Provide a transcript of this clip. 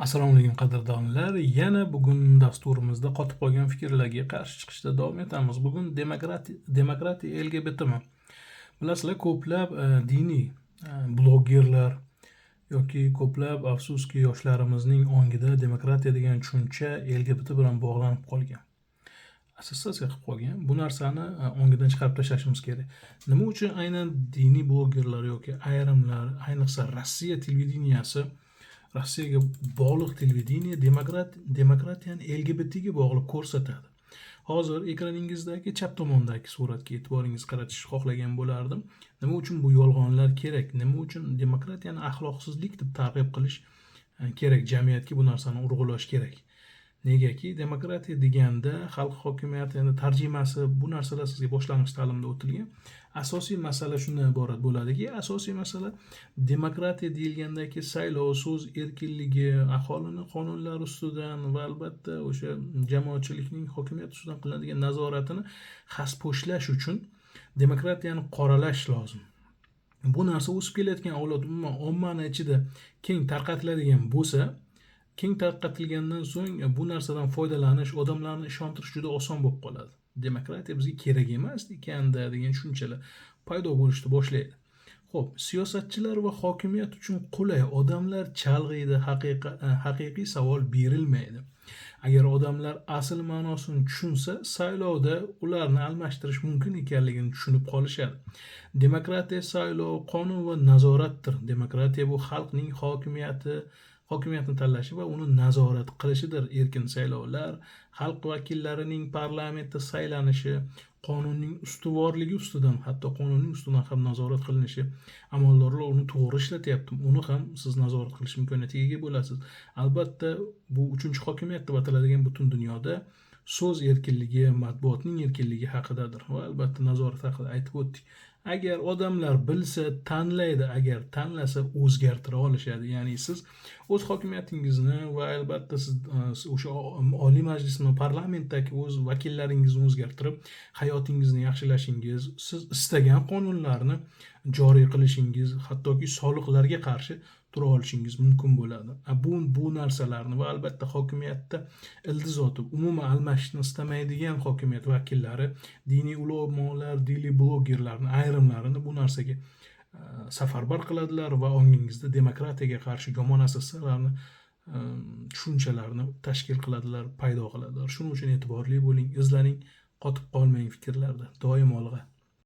Assalomu alaykum qadrdonlar. Yana bugun dasturimizda qotib qolgan fikrlarga qarshi chiqishda davom etamiz. Bugun demokratiya LGBTmi? Bilasizlar, ko'plab diniy bloggerlar yoki ko'plab afsuski yoshlarimizning ongida demokratiya degan tushuncha LGBT bilan bog'lanib qolgan. Assotsiatsiya qilib qolgan. Bu narsani ongidan chiqarib tashlashimiz kerak. Nima uchun aynan diniy bloggerlar yoki ayrimlar, ayniqsa Rossiya televideniyasi, Rossiyaga bog'liq televideniya demokratiyani LGBTga bog'lab ko'rsatadi. Hozir ekraningizdagi chap tomondagi suratga e'tiboringizni qaratishni xohlagan bo'lardim. Nima uchun bu yolg'onlar kerak? Nima uchun demokratiyani axloqsizlik deb ta'rif qilish kerak? Jamiyatga bu narsani urg'ulash kerak. Negaki, demokratiya deganda xalq hokimiyati tarjimasi, bu narsalar sizga boshlang'ich ta'limda o'tilgan. Asosiy masala shundan iborat bo'ladiki, asosiy masala demokratiya deyilgandagi saylov, so'z erkinligi, aholini qonunlar ustidan va albatta o'sha jamoatchilikning hokimiyat ustidan qilinadigan nazoratini xaspo'shlash uchun demokratiyani qoralash lozim. Bu narsa o'sib kelayotgan avlod umuman ommani ichida keng tarqatiladigan bo'lsa, keng tarqatilgandan so'ng bu narsadan foydalanish, odamlarni ishontirish juda oson bo'lib qoladi. Demokratiya bizga kerak emas ekanda degan tushunchalar paydo bo'lishni boshlaydi. Xo'p, siyosatchilar va hokimiyat uchun qulay odamlar chalg'iydi, haqiqiy savol berilmaydi. Agar odamlar asl ma'nosini tushunsa, saylovda ularni almashtirish mumkin ekanligini tushunib qolishadi. Demokratiya saylov, qonun va nazoratdir. Demokratiya bu xalqning hokimiyatni tanlashi va uni nazorat qilishidir. Erkin saylovlar, xalq vakillarining parlamentda saylanishi, qonunning ustuvorligi ustidan, hatto qonunning ustidan ham nazorat qilinishi. Amaldorlar uni to'g'ri ishlatyapti, uni ham siz nazorat qilish imkoniyatiga ega bo'lasiz. Albatta, bu uchinchi hokimiyat deb ataladigan butun dunyoda so'z erkinligi, matbuotning erkinligi haqidadir va albatta nazorat haqida aytib o'tdik. Agar odamlar bilsa, tanlaydi, agar tanlasa o'zgartira olishadi. Ya'ni siz o'z hokimiyatingizni va albatta siz o'sha Oliy Majlisni, parlamentdagi o'z vakillaringizni o'zgartirib, hayotingizni yaxshilashingiz, siz istagan qonunlarni joriy qilishingiz, hattoki soliqlarga qarshi tura olishingiz mumkin bo'ladi. Bu narsalarni va albatta hokimiyatda ildiz otib, umuman almashishni istamaydigan hokimiyat vakillari, diniy ulamolar, diniy bloggerlarni ayrimlarini bu narsaga safarbar qiladilar va ongingizda demokratiyaga qarshi yomon asosiyalarni, tushunchalarni tashkil qiladilar, paydo qiladilar. Shuning uchun e'tiborli bo'ling, izlaning, qotib qolmang fikrlarda. Doim olg'a.